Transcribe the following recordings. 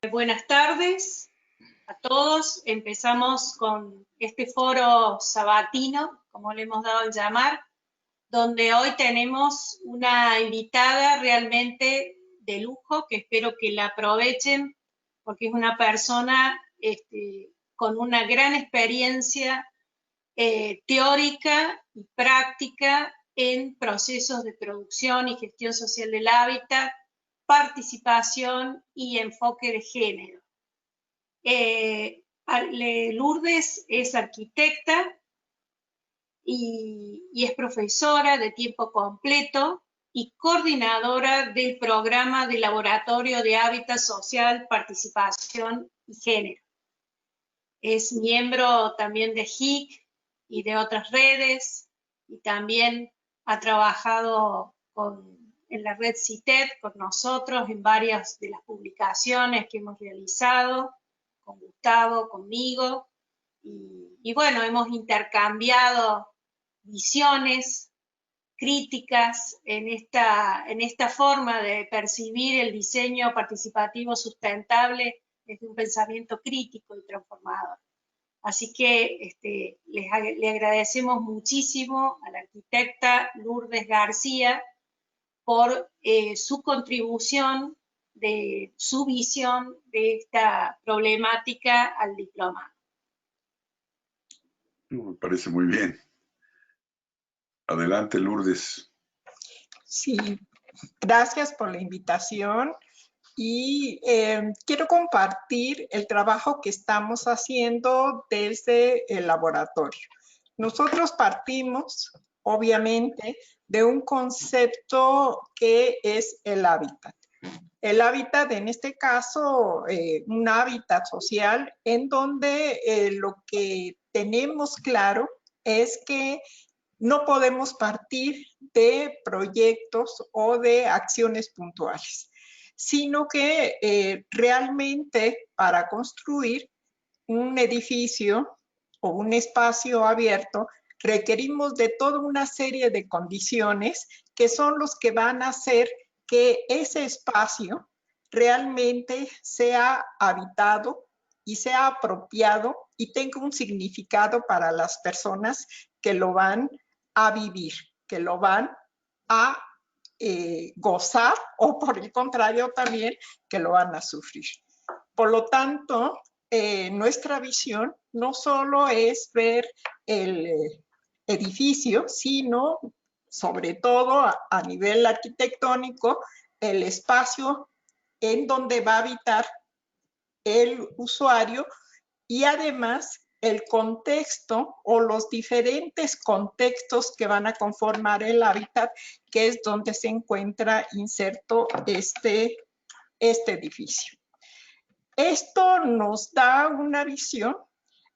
Buenas tardes a todos. Empezamos con este foro sabatino, como le hemos dado el llamar, donde hoy tenemos una invitada realmente de lujo, que espero que la aprovechen, porque es una persona con una gran experiencia teórica y práctica en procesos de producción y gestión social del hábitat, participación y enfoque de género. Lourdes es arquitecta y es profesora de tiempo completo y coordinadora del programa de Laboratorio de Hábitat Social, Participación y Género. Es miembro también de HIC y de otras redes, y también ha trabajado en la red CITED con nosotros en varias de las publicaciones que hemos realizado, con Gustavo, conmigo, y bueno, hemos intercambiado visiones, críticas en esta forma de percibir el diseño participativo sustentable desde un pensamiento crítico y transformador. Así que le agradecemos muchísimo a la arquitecta Lourdes García por su contribución, de su visión de esta problemática al diplomado. Me parece muy bien. Adelante, Lourdes. Sí, gracias por la invitación y quiero compartir el trabajo que estamos haciendo desde el laboratorio. Nosotros partimos, obviamente, de un concepto que es el hábitat. El hábitat, en este caso, un hábitat social en donde lo que tenemos claro es que no podemos partir de proyectos o de acciones puntuales, sino que realmente para construir un edificio o un espacio abierto requerimos de toda una serie de condiciones que son los que van a hacer que ese espacio realmente sea habitado y sea apropiado y tenga un significado para las personas que lo van a vivir, que lo van a gozar o por el contrario también que lo van a sufrir. Por lo tanto, nuestra visión no solo es ver el edificio, sino sobre todo a nivel arquitectónico, el espacio en donde va a habitar el usuario y además el contexto o los diferentes contextos que van a conformar el hábitat, que es donde se encuentra inserto este edificio. Esto nos da una visión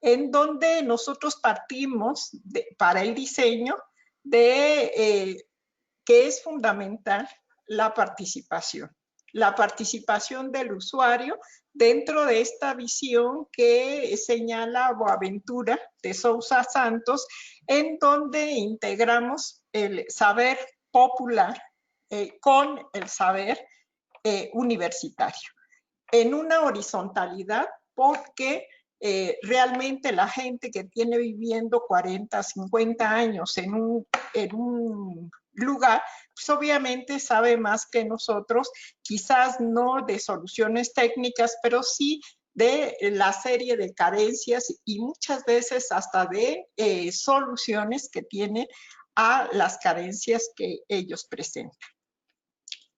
en donde nosotros partimos para el diseño de que es fundamental la participación del usuario dentro de esta visión que señala Boaventura de Sousa Santos, en donde integramos el saber popular con el saber universitario en una horizontalidad, porque realmente la gente que tiene viviendo 40, 50 años en un lugar, pues obviamente sabe más que nosotros, quizás no de soluciones técnicas, pero sí de la serie de carencias y muchas veces hasta de soluciones que tienen a las carencias que ellos presentan.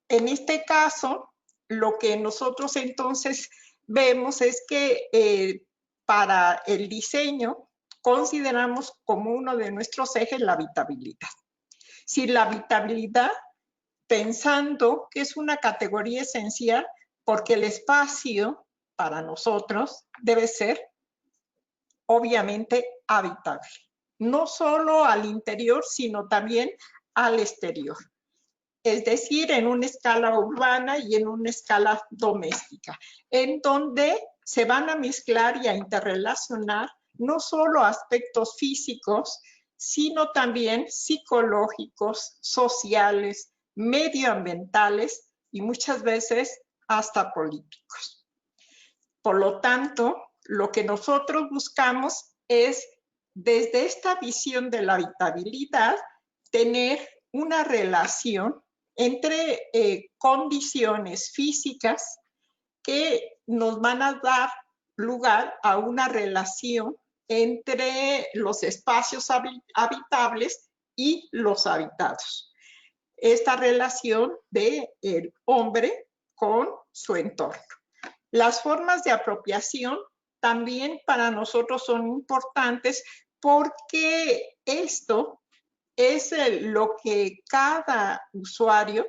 En este caso, lo que nosotros entonces vemos es que para el diseño consideramos como uno de nuestros ejes la habitabilidad. Si la habitabilidad, pensando que es una categoría esencial porque el espacio para nosotros debe ser obviamente habitable, no solo al interior, sino también al exterior. Es decir, en una escala urbana y en una escala doméstica, en donde se van a mezclar y a interrelacionar no solo aspectos físicos, sino también psicológicos, sociales, medioambientales y muchas veces hasta políticos. Por lo tanto, lo que nosotros buscamos es, desde esta visión de la habitabilidad, tener una relación entre condiciones físicas que nos van a dar lugar a una relación entre los espacios habitables y los habitados. Esta relación del hombre con su entorno. Las formas de apropiación también para nosotros son importantes porque esto es lo que cada usuario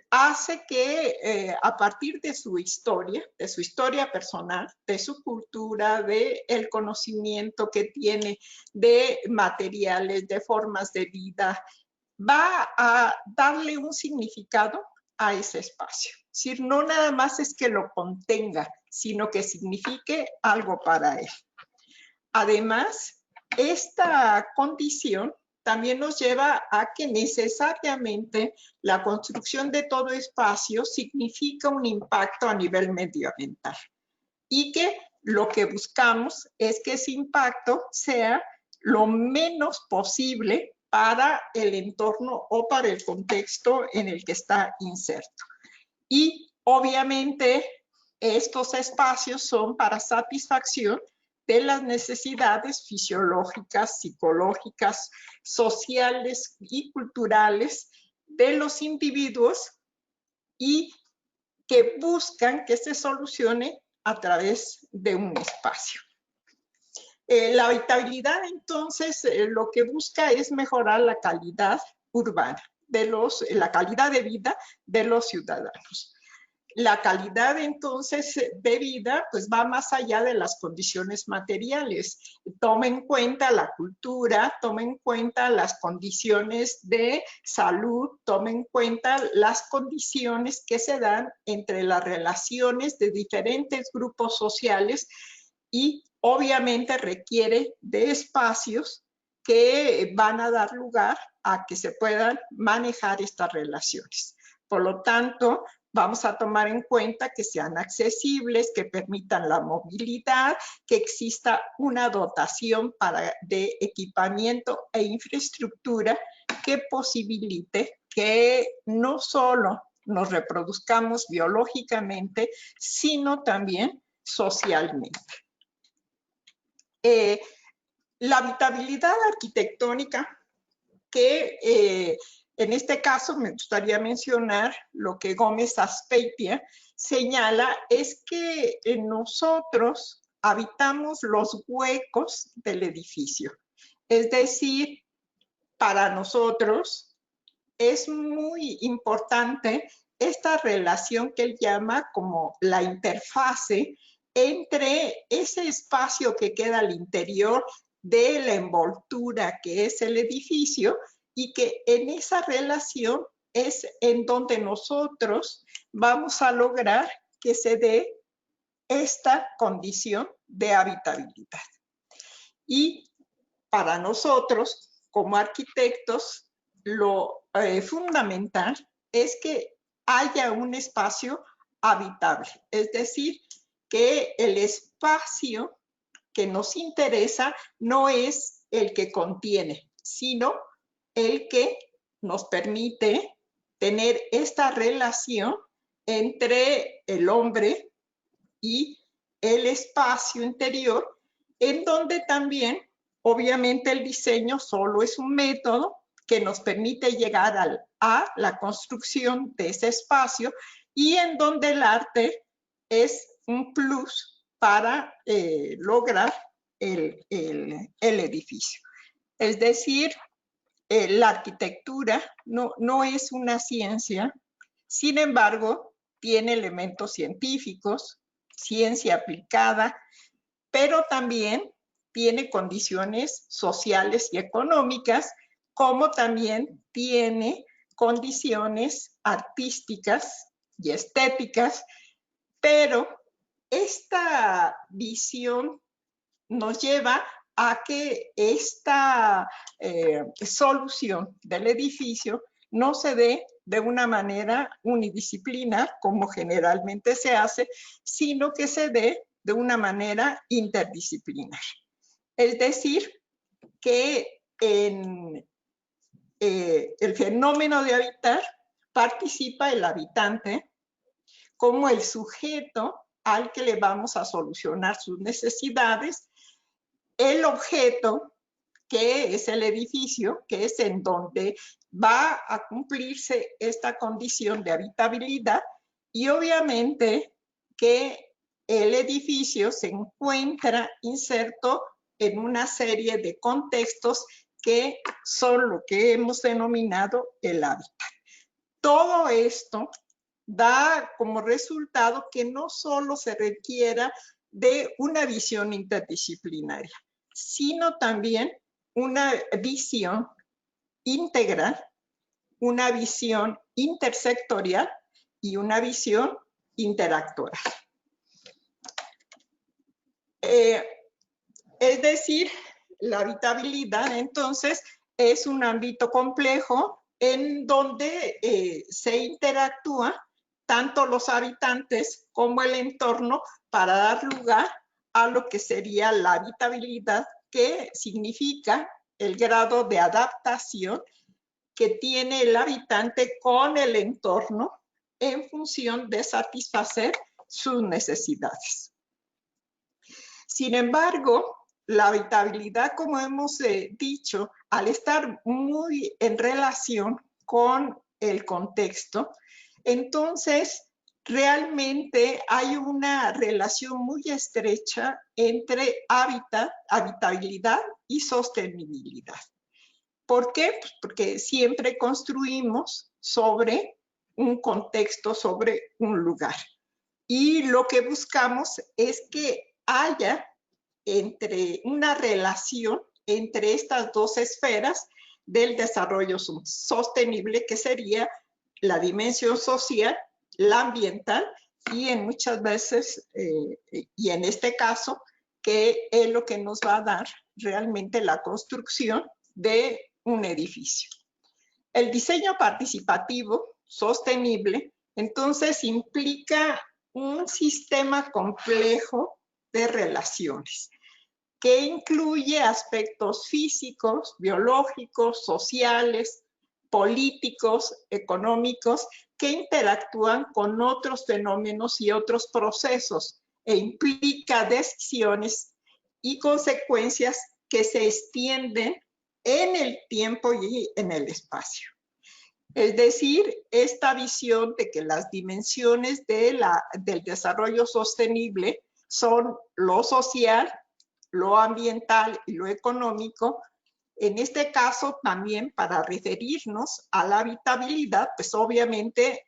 hace que a partir de su historia personal, de su cultura, del conocimiento que tiene de materiales, de formas de vida, va a darle un significado a ese espacio. Es decir, no nada más es que lo contenga, sino que signifique algo para él. Además, esta condición también nos lleva a que necesariamente la construcción de todo espacio significa un impacto a nivel medioambiental y que lo que buscamos es que ese impacto sea lo menos posible para el entorno o para el contexto en el que está inserto. Y obviamente estos espacios son para satisfacción de las necesidades fisiológicas, psicológicas, sociales y culturales de los individuos y que buscan que se solucione a través de un espacio. La habitabilidad, entonces, lo que busca es mejorar la calidad urbana, la calidad de vida de los ciudadanos. La calidad, entonces, de vida, pues va más allá de las condiciones materiales. Toma en cuenta la cultura, toma en cuenta las condiciones de salud, toma en cuenta las condiciones que se dan entre las relaciones de diferentes grupos sociales y obviamente requiere de espacios que van a dar lugar a que se puedan manejar estas relaciones. Por lo tanto, vamos a tomar en cuenta que sean accesibles, que permitan la movilidad, que exista una dotación de equipamiento e infraestructura que posibilite que no solo nos reproduzcamos biológicamente, sino también socialmente. La habitabilidad arquitectónica, que en este caso me gustaría mencionar lo que Gómez Azpeitia señala, es que nosotros habitamos los huecos del edificio. Es decir, para nosotros es muy importante esta relación que él llama como la interfase entre ese espacio que queda al interior de la envoltura que es el edificio y que en esa relación es en donde nosotros vamos a lograr que se dé esta condición de habitabilidad. Y para nosotros, como arquitectos, lo fundamental es que haya un espacio habitable, es decir, que el espacio que nos interesa no es el que contiene, sino el que nos permite tener esta relación entre el hombre y el espacio interior, en donde también, obviamente, el diseño solo es un método que nos permite llegar a la construcción de ese espacio y en donde el arte es un plus para lograr el edificio. Es decir, la arquitectura no es una ciencia, sin embargo, tiene elementos científicos, ciencia aplicada, pero también tiene condiciones sociales y económicas, como también tiene condiciones artísticas y estéticas, pero esta visión nos lleva a que esta solución del edificio no se dé de una manera unidisciplinar, como generalmente se hace, sino que se dé de una manera interdisciplinar. Es decir, que en el fenómeno de habitar participa el habitante como el sujeto al que le vamos a solucionar sus necesidades, el objeto, que es el edificio, que es en donde va a cumplirse esta condición de habitabilidad, y obviamente que el edificio se encuentra inserto en una serie de contextos que son lo que hemos denominado el hábitat. Todo esto da como resultado que no solo se requiera de una visión interdisciplinaria, sino también una visión integral, una visión intersectorial y una visión interactual. Es decir, la habitabilidad entonces es un ámbito complejo en donde se interactúa tanto los habitantes como el entorno para dar lugar a lo que sería la habitabilidad, que significa el grado de adaptación que tiene el habitante con el entorno en función de satisfacer sus necesidades. Sin embargo, la habitabilidad, como hemos dicho, al estar muy en relación con el contexto, entonces realmente hay una relación muy estrecha entre habitabilidad y sostenibilidad. ¿Por qué? Pues porque siempre construimos sobre un contexto, sobre un lugar. Y lo que buscamos es que haya una relación entre estas dos esferas del desarrollo sostenible, que sería la dimensión social, la ambiental y en muchas veces, y en este caso, que es lo que nos va a dar realmente la construcción de un edificio. El diseño participativo sostenible, entonces, implica un sistema complejo de relaciones que incluye aspectos físicos, biológicos, sociales, políticos, económicos, que interactúan con otros fenómenos y otros procesos e implica decisiones y consecuencias que se extienden en el tiempo y en el espacio. Es decir, esta visión de que las dimensiones del desarrollo sostenible son lo social, lo ambiental y lo económico. En este caso, también para referirnos a la habitabilidad, pues obviamente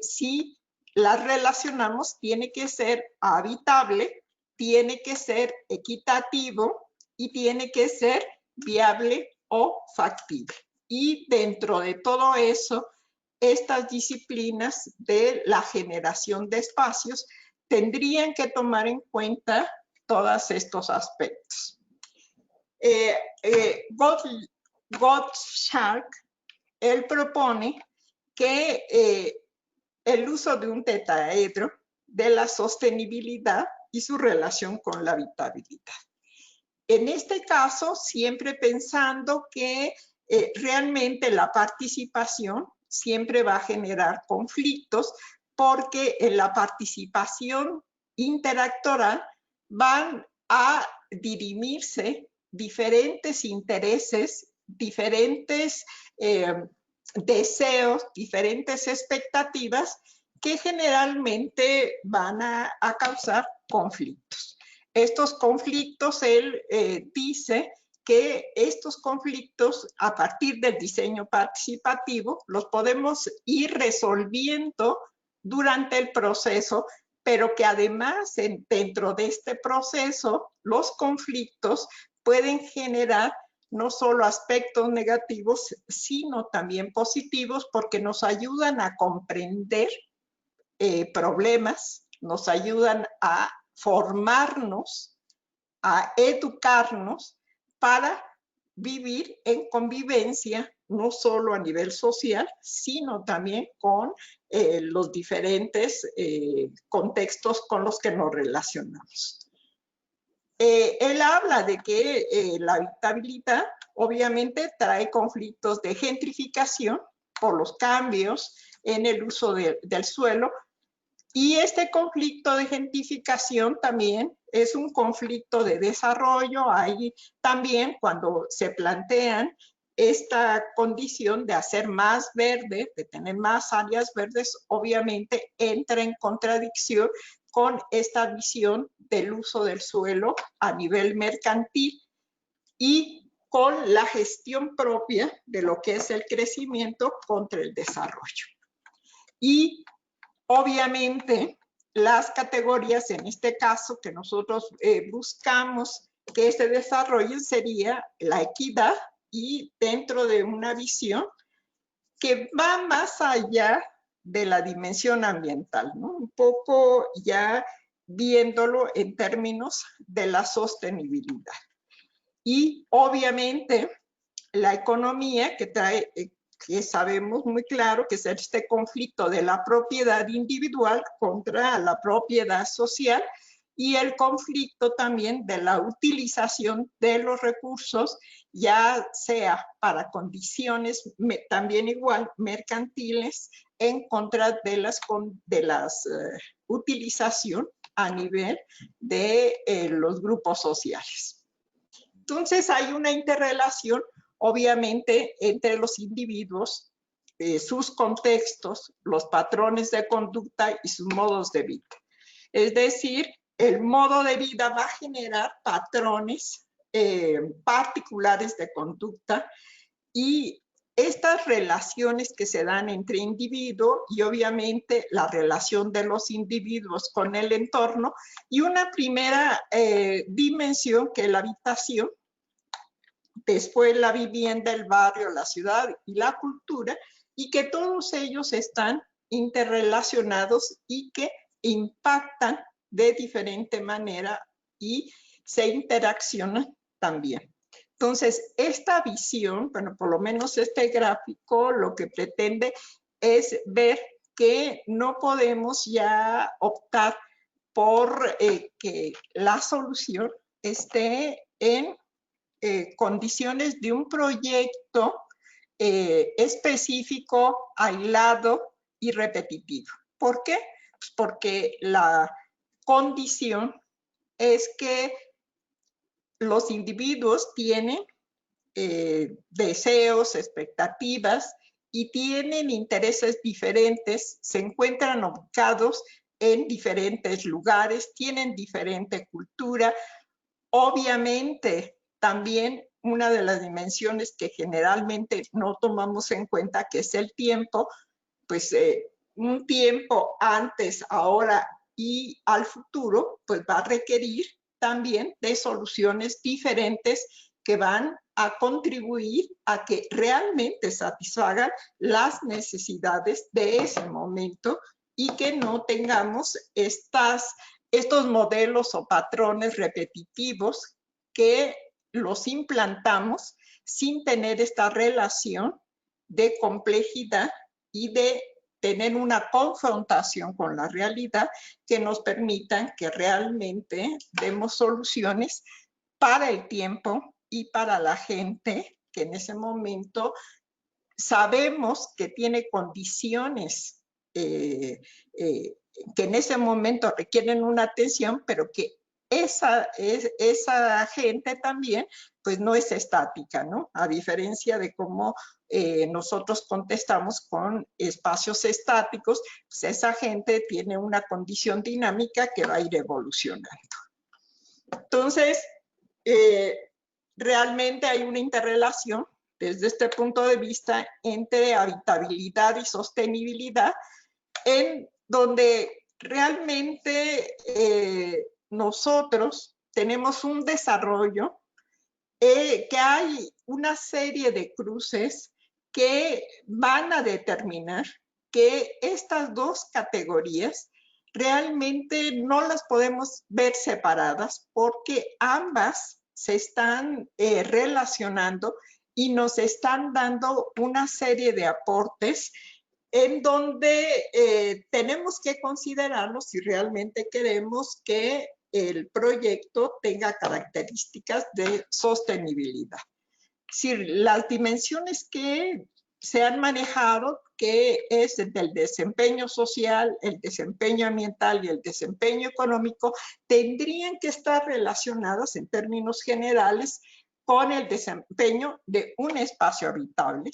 si las relacionamos, tiene que ser habitable, tiene que ser equitativo y tiene que ser viable o factible. Y dentro de todo eso, estas disciplinas de la generación de espacios tendrían que tomar en cuenta todos estos aspectos. Gottschalk, él propone que el uso de un tetraedro de la sostenibilidad y su relación con la habitabilidad. En este caso, siempre pensando que realmente la participación siempre va a generar conflictos, porque en la participación interactoral van a dirimirse diferentes intereses, diferentes deseos, diferentes expectativas que generalmente van a causar conflictos. Estos conflictos, él dice que estos conflictos, a partir del diseño participativo, los podemos ir resolviendo durante el proceso, pero que además dentro de este proceso los conflictos pueden generar no solo aspectos negativos, sino también positivos, porque nos ayudan a comprender problemas, nos ayudan a formarnos, a educarnos para vivir en convivencia, no solo a nivel social, sino también con los diferentes contextos con los que nos relacionamos. Él habla de que la habitabilidad obviamente trae conflictos de gentrificación por los cambios en el uso del suelo, y este conflicto de gentrificación también es un conflicto de desarrollo. Ahí también cuando se plantean esta condición de hacer más verde, de tener más áreas verdes, obviamente entra en contradicción con esta visión del uso del suelo a nivel mercantil y con la gestión propia de lo que es el crecimiento contra el desarrollo. Y obviamente las categorías, en este caso que nosotros buscamos que se desarrollen, sería la equidad, y dentro de una visión que va más allá de la dimensión ambiental, ¿no? Un poco ya viéndolo en términos de la sostenibilidad. Y obviamente la economía que trae, que sabemos muy claro que es este conflicto de la propiedad individual contra la propiedad social, y el conflicto también de la utilización de los recursos, ya sea para condiciones también igual mercantiles, en contra de las utilización a nivel de los grupos sociales. Entonces hay una interrelación obviamente entre los individuos, sus contextos, los patrones de conducta y sus modos de vida. Es decir, el modo de vida va a generar patrones particulares de conducta, y estas relaciones que se dan entre individuos y obviamente la relación de los individuos con el entorno, y una primera dimensión que es la habitación, después la vivienda, el barrio, la ciudad y la cultura, y que todos ellos están interrelacionados y que impactan de diferente manera y se interaccionan también. Entonces, esta visión, bueno, por lo menos este gráfico lo que pretende es ver que no podemos ya optar por que la solución esté en condiciones de un proyecto específico, aislado y repetitivo. ¿Por qué? Pues porque la condición es que los individuos tienen deseos, expectativas y tienen intereses diferentes, se encuentran ubicados en diferentes lugares, tienen diferente cultura. Obviamente, también una de las dimensiones que generalmente no tomamos en cuenta, que es el tiempo, pues un tiempo antes, ahora y al futuro, pues va a requerir también de soluciones diferentes que van a contribuir a que realmente satisfagan las necesidades de ese momento y que no tengamos estos modelos o patrones repetitivos que los implantamos sin tener esta relación de complejidad y de tener una confrontación con la realidad que nos permitan que realmente demos soluciones para el tiempo y para la gente que en ese momento sabemos que tiene condiciones que en ese momento requieren una atención, pero que esa gente también pues no es estática, ¿no? A diferencia de cómo nosotros contestamos con espacios estáticos, pues esa gente tiene una condición dinámica que va a ir evolucionando. Entonces, realmente hay una interrelación desde este punto de vista entre habitabilidad y sostenibilidad, en donde realmente nosotros tenemos un desarrollo que hay una serie de cruces que van a determinar que estas dos categorías realmente no las podemos ver separadas, porque ambas se están relacionando y nos están dando una serie de aportes en donde tenemos que considerarlo si realmente queremos que el proyecto tenga características de sostenibilidad. Si las dimensiones que se han manejado, que es del desempeño social, el desempeño ambiental y el desempeño económico, tendrían que estar relacionadas en términos generales con el desempeño de un espacio habitable,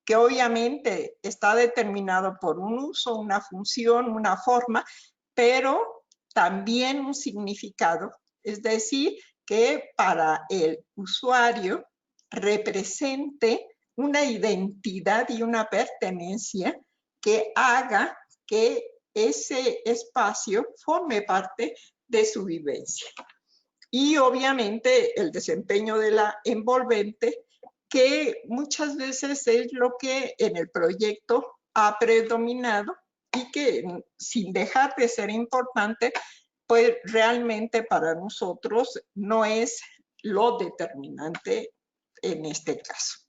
que obviamente está determinado por un uso, una función, una forma, pero también un significado, es decir, que para el usuario represente una identidad y una pertenencia que haga que ese espacio forme parte de su vivencia. Y obviamente el desempeño de la envolvente, que muchas veces es lo que en el proyecto ha predominado y que sin dejar de ser importante, pues realmente para nosotros no es lo determinante en este caso.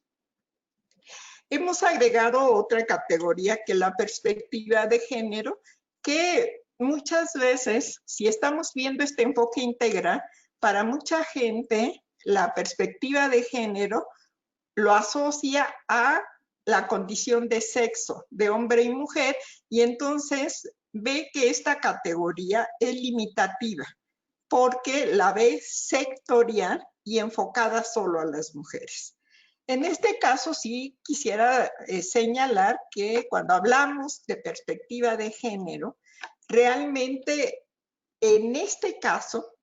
Hemos agregado otra categoría que es la perspectiva de género, que muchas veces, si estamos viendo este enfoque integral, para mucha gente la perspectiva de género lo asocia a la condición de sexo, de hombre y mujer, y entonces ve que esta categoría es limitativa, porque la ve sectorial y enfocada solo a las mujeres. En este caso sí quisiera señalar que cuando hablamos de perspectiva de género, realmente en este caso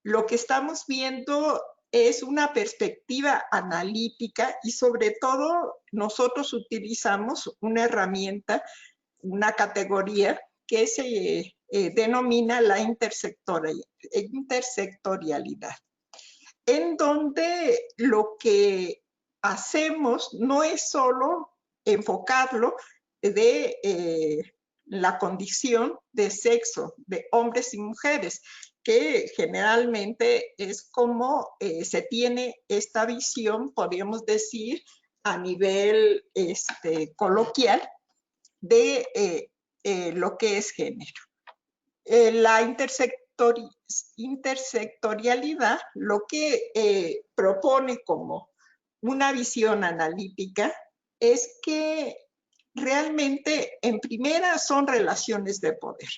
lo que estamos viendo es una perspectiva analítica y sobre todo nosotros utilizamos una herramienta, una categoría que se denomina la intersectorialidad, en donde lo que hacemos no es solo enfocarlo de la condición de sexo de hombres y mujeres, que generalmente es como se tiene esta visión, podríamos decir, a nivel coloquial de lo que es género. La intersectorialidad lo que propone como una visión analítica es que realmente en primera son relaciones de poder.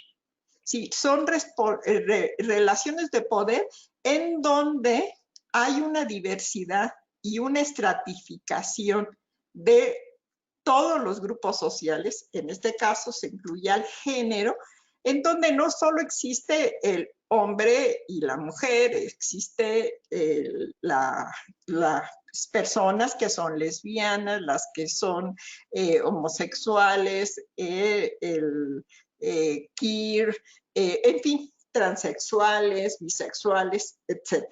Sí, son relaciones de poder en donde hay una diversidad y una estratificación de todos los grupos sociales, en este caso se incluye al género, en donde no solo existe el hombre y la mujer, existe las personas que son lesbianas, las que son homosexuales, queer, en fin, transexuales, bisexuales, etc.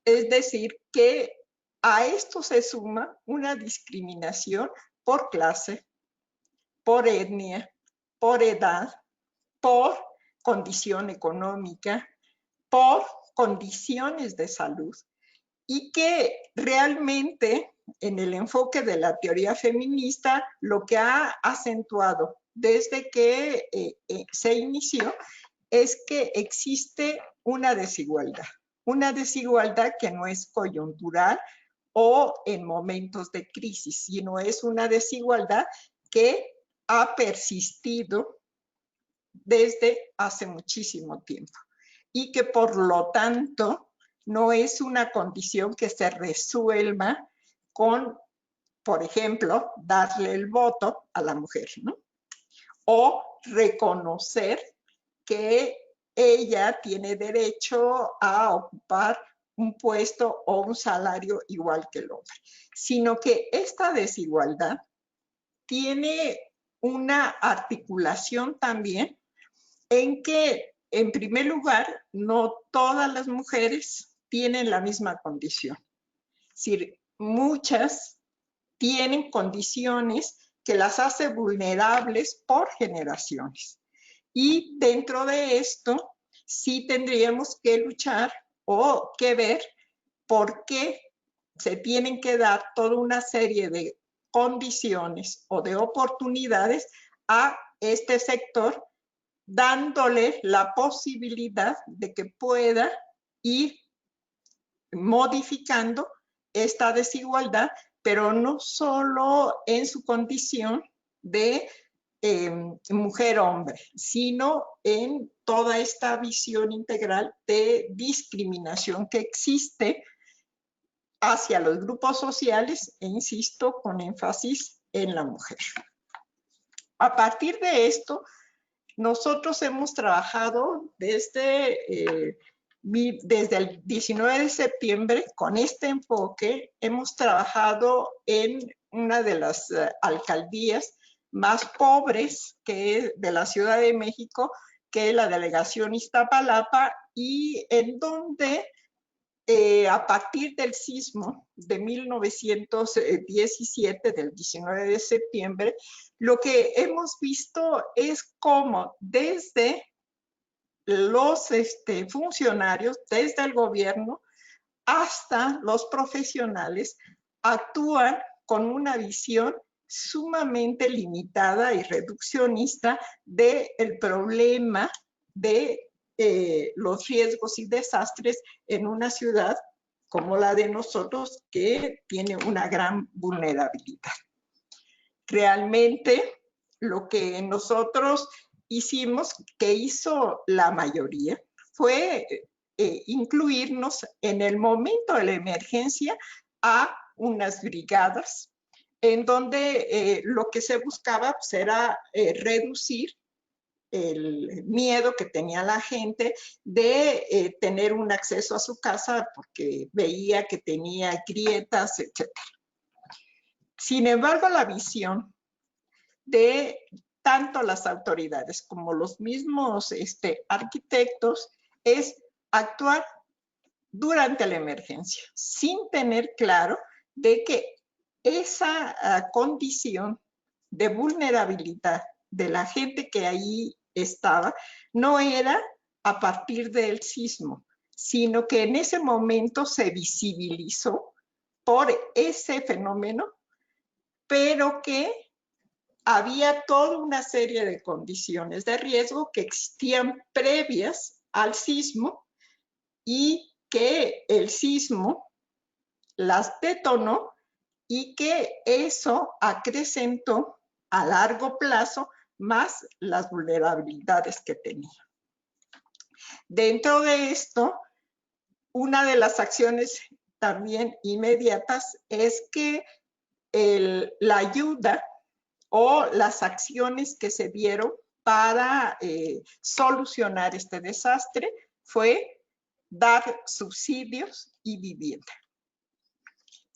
Es decir, que a esto se suma una discriminación por clase, por etnia, por edad, por condición económica, por condiciones de salud, y que realmente en el enfoque de la teoría feminista lo que ha acentuado desde que se inició es que existe una desigualdad que no es coyuntural o en momentos de crisis, sino es una desigualdad que ha persistido desde hace muchísimo tiempo y que por lo tanto no es una condición que se resuelva con, por ejemplo, darle el voto a la mujer, ¿no? O reconocer que ella tiene derecho a ocupar un puesto o un salario igual que el hombre, sino que esta desigualdad tiene una articulación también en que, en primer lugar, no todas las mujeres tienen la misma condición. Es decir, muchas tienen condiciones que las hace vulnerables por generaciones. Y dentro de esto, sí tendríamos que luchar o que ver por qué se tienen que dar toda una serie de condiciones o de oportunidades a este sector, dándole la posibilidad de que pueda ir modificando esta desigualdad, pero no solo en su condición de mujer-hombre, sino en toda esta visión integral de discriminación que existe hacia los grupos sociales, e insisto, con énfasis en la mujer. A partir de esto, nosotros hemos trabajado desde el 19 de septiembre con este enfoque. Hemos trabajado en una de las alcaldías más pobres que de la Ciudad de México, que es la delegación Iztapalapa, y en donde a partir del sismo de 1917, del 19 de septiembre, lo que hemos visto es cómo desde los funcionarios, desde el gobierno hasta los profesionales, actúan con una visión sumamente limitada y reduccionista del problema de los riesgos y desastres en una ciudad como la de nosotros, que tiene una gran vulnerabilidad. Realmente lo que nosotros hicimos, que hizo la mayoría, fue incluirnos en el momento de la emergencia a unas brigadas en donde lo que se buscaba pues, era reducir el miedo que tenía la gente de tener un acceso a su casa porque veía que tenía grietas, etc. Sin embargo, la visión de tanto las autoridades como los mismos arquitectos es actuar durante la emergencia, sin tener claro de que esa condición de vulnerabilidad de la gente que ahí estaba no era a partir del sismo, sino que en ese momento se visibilizó por ese fenómeno, pero que había toda una serie de condiciones de riesgo que existían previas al sismo y que el sismo las detonó y que eso acrecentó a largo plazo más las vulnerabilidades que tenía. Dentro de esto, una de las acciones también inmediatas es que la ayuda o las acciones que se dieron para solucionar este desastre fue dar subsidios y vivienda.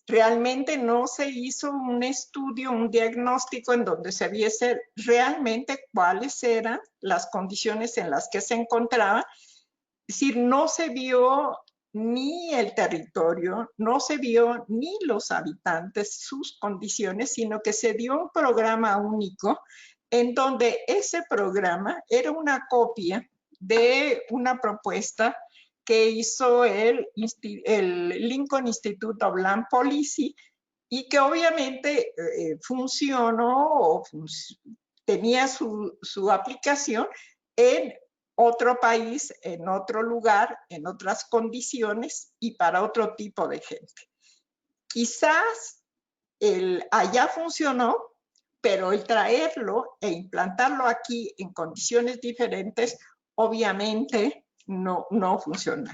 Realmente no se hizo un estudio, un diagnóstico en donde se viese realmente cuáles eran las condiciones en las que se encontraba. Es decir, no se vio ni el territorio, no se vio ni los habitantes, sus condiciones, sino que se dio un programa único en donde ese programa era una copia de una propuesta que hizo el Lincoln Institute of Land Policy y que obviamente funcionó o tenía su aplicación en otro país, en otro lugar, en otras condiciones y para otro tipo de gente. Quizás allá funcionó, pero el traerlo e implantarlo aquí en condiciones diferentes, obviamente no funcionaron.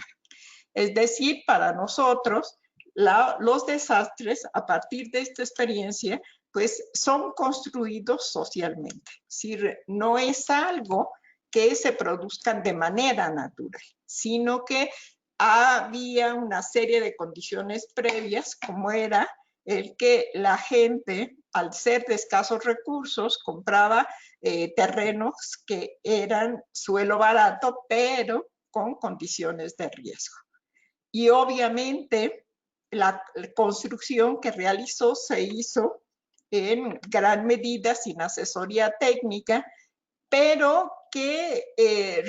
Es decir, para nosotros, los desastres a partir de esta experiencia, pues son construidos socialmente. Es decir, no es algo que se produzcan de manera natural, sino que había una serie de condiciones previas, como era el que la gente, al ser de escasos recursos, compraba terrenos que eran suelo barato, pero con condiciones de riesgo. Y obviamente la construcción que realizó se hizo en gran medida sin asesoría técnica, pero que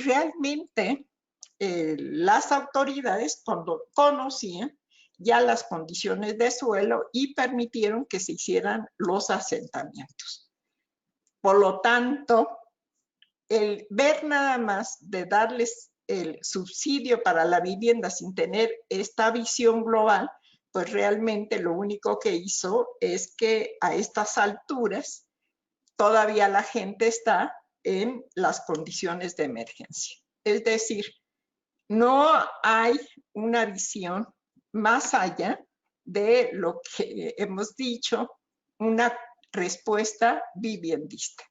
realmente las autoridades conocían ya las condiciones de suelo y permitieron que se hicieran los asentamientos. Por lo tanto, el ver nada más de darles el subsidio para la vivienda sin tener esta visión global, pues realmente lo único que hizo es que a estas alturas todavía la gente está en las condiciones de emergencia. Es decir, no hay una visión más allá de lo que hemos dicho, una respuesta viviendista.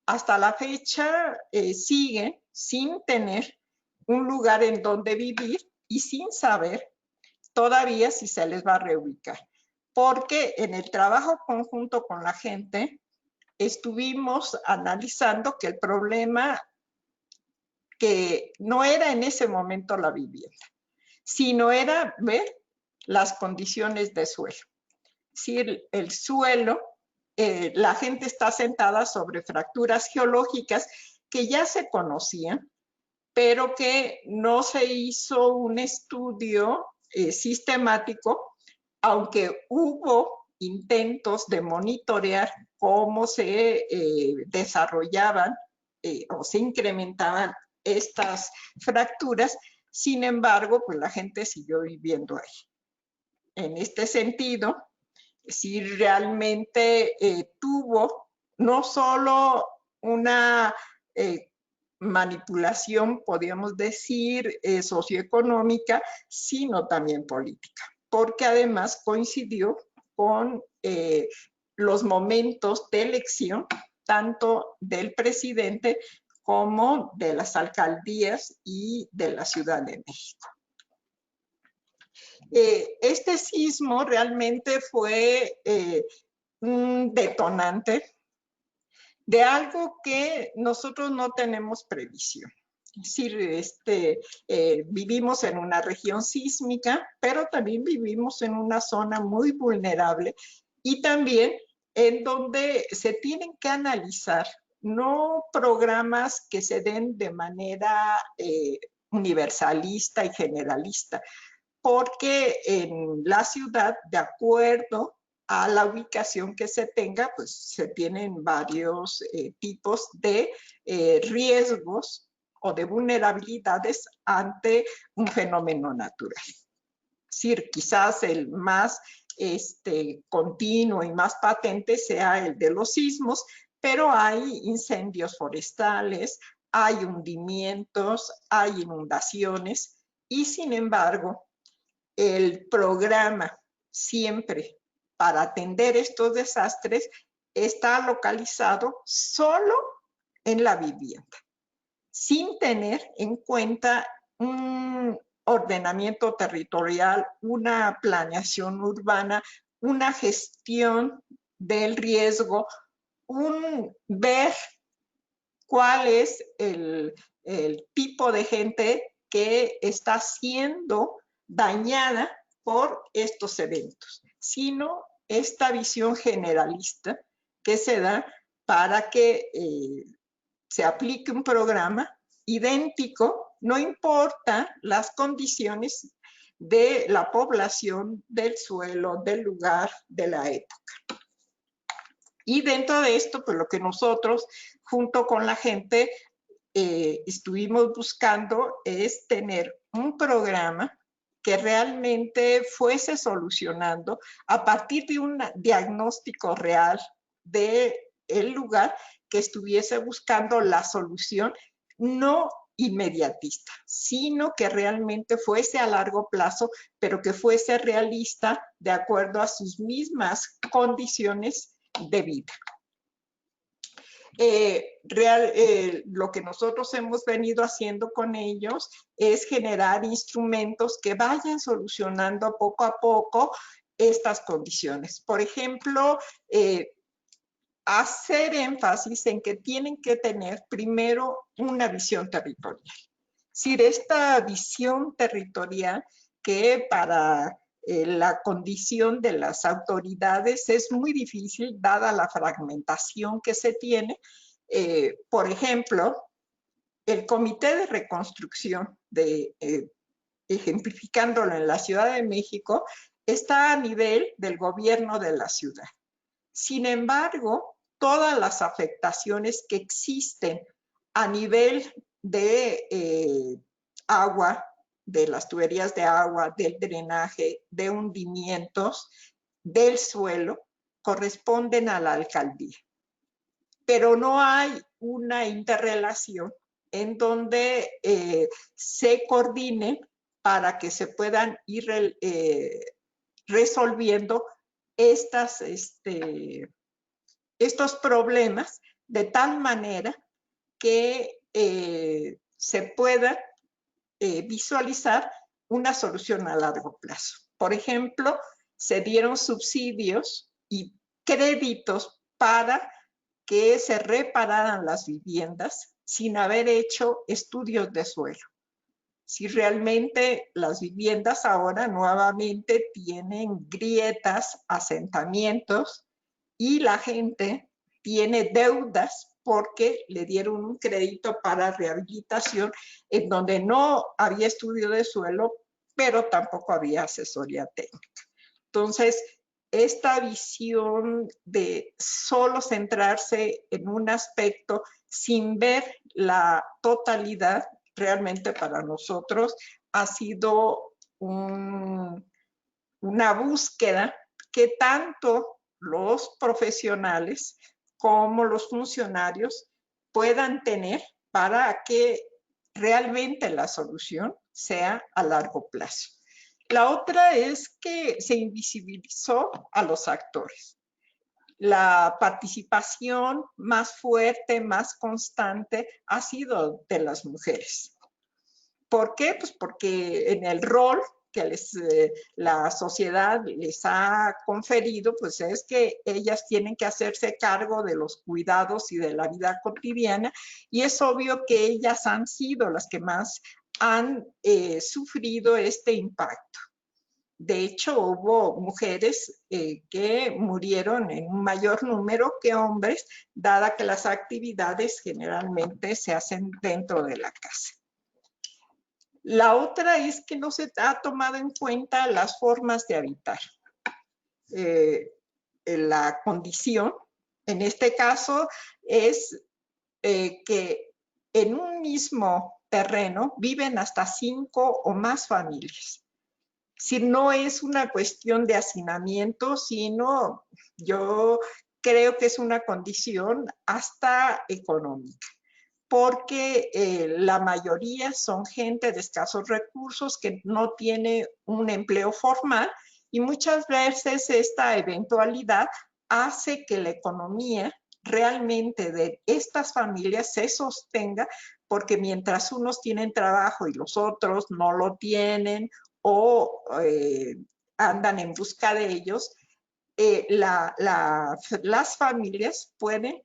Hasta la fecha siguen sin tener un lugar en donde vivir y sin saber todavía si se les va a reubicar. Porque en el trabajo conjunto con la gente estuvimos analizando que el problema que no era en ese momento la vivienda, sino era ver las condiciones de suelo. Si el suelo, la gente está sentada sobre fracturas geológicas que ya se conocían, pero que no se hizo un estudio sistemático, aunque hubo intentos de monitorear cómo se desarrollaban o se incrementaban estas fracturas. Sin embargo, pues la gente siguió viviendo ahí. En este sentido, si realmente tuvo no solo una manipulación, podríamos decir, socioeconómica, sino también política, porque además coincidió con los momentos de elección, tanto del presidente como de las alcaldías y de la Ciudad de México. Este sismo realmente fue un detonante de algo que nosotros no tenemos previsión. Es decir, vivimos en una región sísmica, pero también vivimos en una zona muy vulnerable y también en donde se tienen que analizar no programas que se den de manera universalista y generalista, porque en la ciudad, de acuerdo a la ubicación que se tenga, pues se tienen varios tipos de riesgos o de vulnerabilidades ante un fenómeno natural. Es decir, quizás el más continuo y más patente sea el de los sismos, pero hay incendios forestales, hay hundimientos, hay inundaciones y sin embargo, el programa siempre para atender estos desastres está localizado solo en la vivienda, sin tener en cuenta un ordenamiento territorial, una planeación urbana, una gestión del riesgo, un ver cuál es el tipo de gente que está siendo dañada por estos eventos, sino esta visión generalista que se da para que se aplique un programa idéntico, no importa las condiciones de la población, del suelo, del lugar, de la época. Y dentro de esto, pues lo que nosotros, junto con la gente, estuvimos buscando es tener un programa que realmente fuese solucionando a partir de un diagnóstico real del lugar, que estuviese buscando la solución no inmediatista, sino que realmente fuese a largo plazo, pero que fuese realista de acuerdo a sus mismas condiciones de vida. Lo que nosotros hemos venido haciendo con ellos es generar instrumentos que vayan solucionando poco a poco estas condiciones. Por ejemplo, hacer énfasis en que tienen que tener primero una visión territorial. Es decir, esta visión territorial que para la condición de las autoridades es muy difícil dada la fragmentación que se tiene. Por ejemplo, el Comité de Reconstrucción, ejemplificándolo en la Ciudad de México, está a nivel del gobierno de la ciudad. Sin embargo, todas las afectaciones que existen a nivel de agua, de las tuberías de agua, del drenaje, de hundimientos, del suelo, corresponden a la alcaldía. Pero no hay una interrelación en donde se coordinen para que se puedan ir resolviendo estos problemas de tal manera que se pueda visualizar una solución a largo plazo. Por ejemplo, se dieron subsidios y créditos para que se repararan las viviendas sin haber hecho estudios de suelo. Si realmente las viviendas ahora nuevamente tienen grietas, asentamientos y la gente tiene deudas porque le dieron un crédito para rehabilitación en donde no había estudio de suelo, pero tampoco había asesoría técnica. Entonces, esta visión de solo centrarse en un aspecto sin ver la totalidad, realmente para nosotros ha sido una búsqueda que tanto los profesionales como los funcionarios puedan tener para que realmente la solución sea a largo plazo. La otra es que se invisibilizó a los actores. La participación más fuerte, más constante, ha sido de las mujeres. ¿Por qué? Pues porque en el rol que la sociedad les ha conferido, pues es que ellas tienen que hacerse cargo de los cuidados y de la vida cotidiana, y es obvio que ellas han sido las que más han sufrido este impacto. De hecho, hubo mujeres que murieron en un mayor número que hombres, dada que las actividades generalmente se hacen dentro de la casa. La otra es que no se ha tomado en cuenta las formas de habitar. La condición, en este caso, es que en un mismo terreno viven hasta 5 o más familias. Si no es una cuestión de hacinamiento, sino yo creo que es una condición hasta económica, porque la mayoría son gente de escasos recursos que no tiene un empleo formal, y muchas veces esta eventualidad hace que la economía realmente de estas familias se sostenga, porque mientras unos tienen trabajo y los otros no lo tienen o andan en busca de ellos, las familias pueden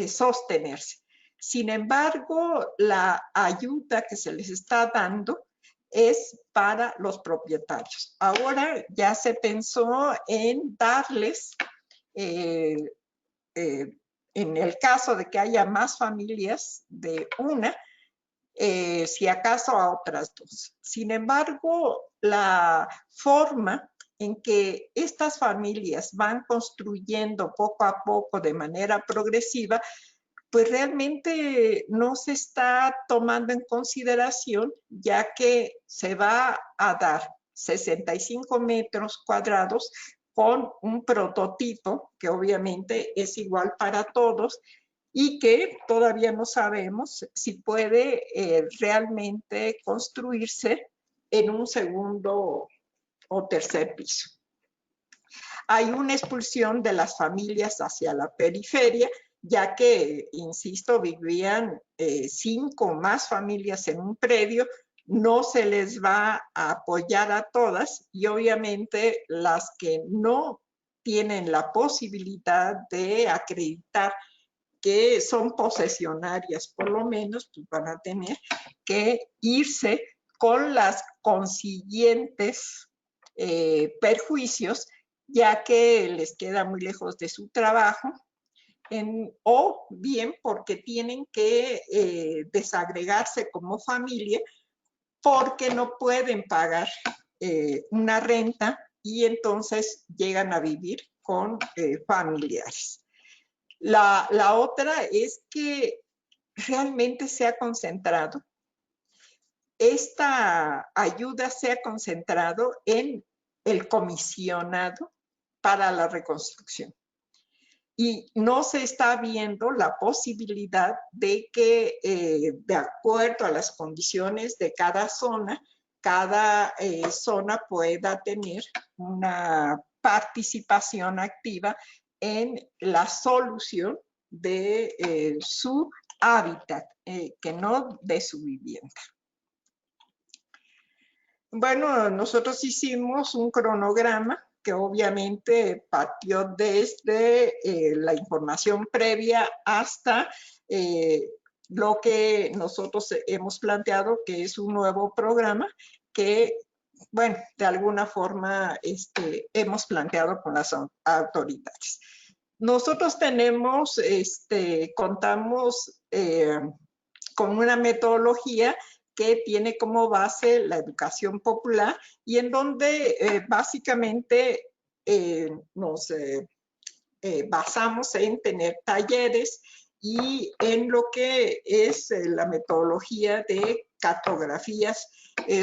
sostenerse. Sin embargo, la ayuda que se les está dando es para los propietarios. Ahora ya se pensó en darles, en el caso de que haya más familias de una, si acaso a otras 2. Sin embargo, la forma en que estas familias van construyendo poco a poco de manera progresiva, pues realmente no se está tomando en consideración, ya que se va a dar 65 metros cuadrados con un prototipo que obviamente es igual para todos, y que todavía no sabemos si puede realmente construirse en un segundo o tercer piso. Hay una expulsión de las familias hacia la periferia, ya que, insisto, vivían 5 o más familias en un predio. No se les va a apoyar a todas, y obviamente las que no tienen la posibilidad de acreditar que son posesionarias, por lo menos, pues van a tener que irse con las consiguientes perjuicios, ya que les queda muy lejos de su trabajo, o bien porque tienen que desagregarse como familia porque no pueden pagar una renta y entonces llegan a vivir con familiares. La otra es que realmente se ha concentrado, esta ayuda se ha concentrado en el comisionado para la reconstrucción. Y no se está viendo la posibilidad de que, de acuerdo a las condiciones de cada zona pueda tener una participación activa en la solución de su hábitat, que no de su vivienda. Bueno, nosotros hicimos un cronograma que obviamente partió desde la información previa hasta lo que nosotros hemos planteado, que es un nuevo programa que, bueno, de alguna forma hemos planteado con las autoridades. Nosotros tenemos, contamos con una metodología que tiene como base la educación popular y en donde básicamente nos basamos en tener talleres y en lo que es la metodología de cartografías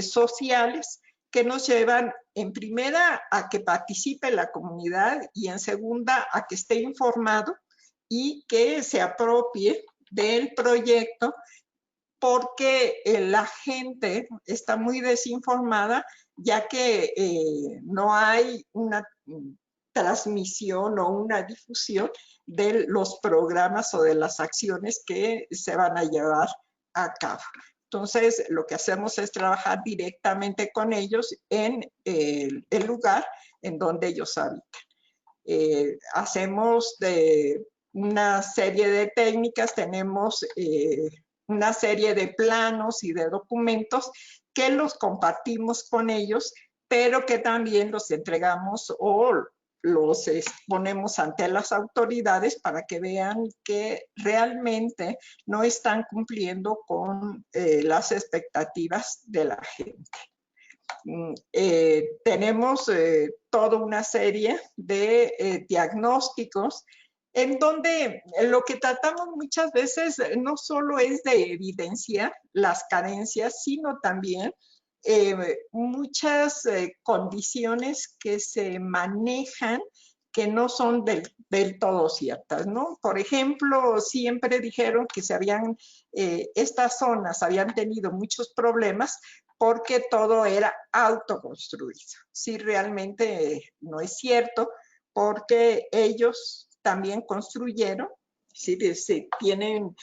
sociales que nos llevan en primera a que participe la comunidad y en segunda a que esté informado y que se apropie del proyecto, porque la gente está muy desinformada, ya que no hay una transmisión o una difusión de los programas o de las acciones que se van a llevar a cabo. Entonces, lo que hacemos es trabajar directamente con ellos en el lugar en donde ellos habitan. Hacemos una serie de técnicas, tenemos una serie de planos y de documentos que los compartimos con ellos, pero que también los entregamos o los exponemos ante las autoridades para que vean que realmente no están cumpliendo con las expectativas de la gente. Tenemos toda una serie de diagnósticos en donde lo que tratamos muchas veces no solo es de evidenciar las carencias, sino también muchas condiciones que se manejan que no son del todo ciertas, ¿no? Por ejemplo, siempre dijeron que estas zonas habían tenido muchos problemas porque todo era autoconstruido. Sí, realmente no es cierto, porque ellos también construyeron, ¿sí? Tienen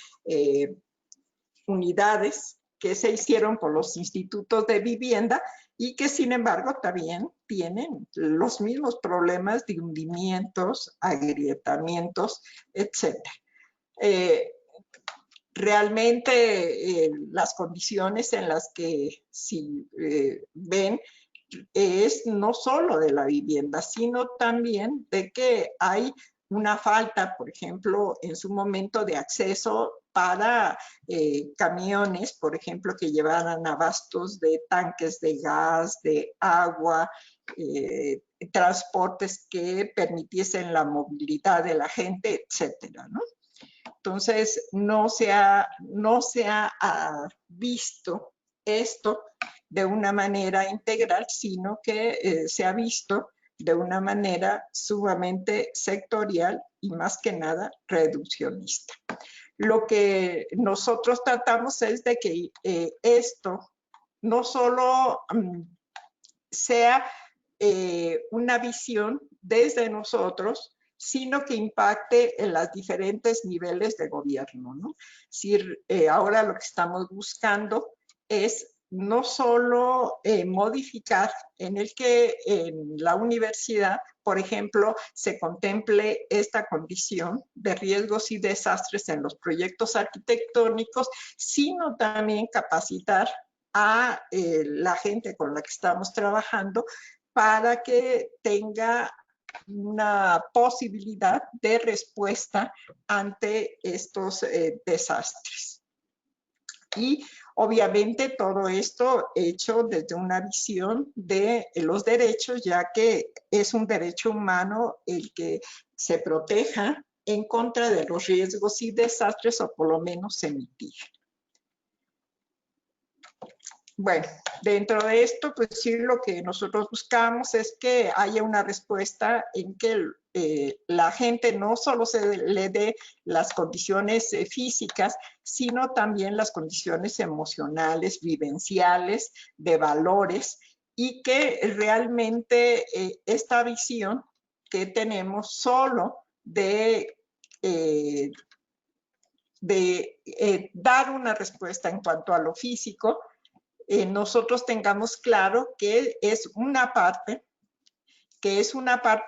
unidades que se hicieron por los institutos de vivienda y que sin embargo también tienen los mismos problemas de hundimientos, agrietamientos, etc. Realmente las condiciones en las que ven es no solo de la vivienda, sino también de que hay una falta, por ejemplo, en su momento de acceso para camiones, por ejemplo, que llevaran abastos de tanques de gas, de agua, transportes que permitiesen la movilidad de la gente, etcétera, ¿no? Entonces, no se ha visto esto de una manera integral, sino que se ha visto de una manera sumamente sectorial y más que nada reduccionista. Lo que nosotros tratamos es de que esto no solo sea una visión desde nosotros, sino que impacte en los diferentes niveles de gobierno, ¿no? Es decir, ahora lo que estamos buscando es no solo modificar en el que en la universidad, por ejemplo, se contemple esta condición de riesgos y desastres en los proyectos arquitectónicos, sino también capacitar a la gente con la que estamos trabajando para que tenga una posibilidad de respuesta ante estos desastres. Y obviamente todo esto hecho desde una visión de los derechos, ya que es un derecho humano el que se proteja en contra de los riesgos y desastres, o por lo menos se mitiguen. Bueno, dentro de esto, pues sí, lo que nosotros buscamos es que haya una respuesta en que la gente no solo se le dé las condiciones físicas, sino también las condiciones emocionales, vivenciales, de valores, y que realmente esta visión que tenemos solo de dar una respuesta en cuanto a lo físico, nosotros tengamos claro que es una parte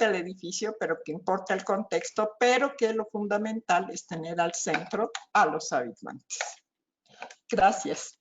del edificio, pero que importa el contexto, pero que lo fundamental es tener al centro a los habitantes. Gracias.